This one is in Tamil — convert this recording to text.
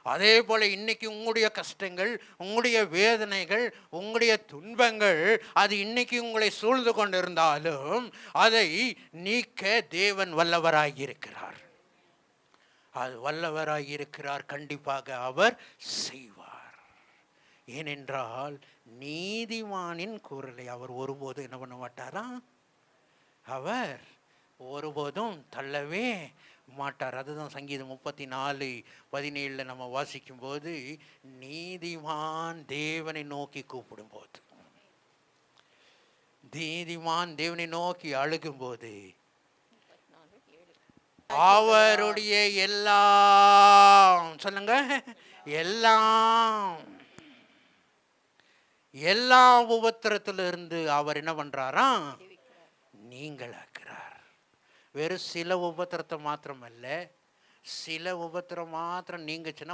அதே போல் இன்னைக்கு உங்களுடைய கஷ்டங்கள், உங்களுடைய வேதனைகள், உங்களுடைய துன்பங்கள் அது இன்னைக்கு உங்களை சூழ்ந்து கொண்டிருந்தாலும் அதை நீக்க தேவன் வல்லவராயிருக்கிறார். அது வல்லவராயிருக்கிறார். கண்டிப்பாக அவர் செய்வார். ஏனென்றால் நீதிமானின் குரலை அவர் ஒருபோதும் என்ன பண்ண மாட்டாரா? அவர் ஒருபோதும் தள்ளவே மாட்டார். அதுதான் சங்கீதம் 34:17 நம்ம வாசிக்கும் போது, நீதிமான் தேவனை நோக்கி கூப்பிடும் போது, நீதிமான் தேவனை நோக்கி அழுகும் போது அவருடைய எல்லாம் சொல்லுங்க, எல்லாம் எல்லா உபத்திரத்திலிருந்து அவர் என்ன பண்றாரா? நீங்களாக்குறார். வெறும் சில உபத்திரத்தை மாத்திரமல்ல, சில உபத்திரம் மாத்திரம் நீங்கச்சுன்னா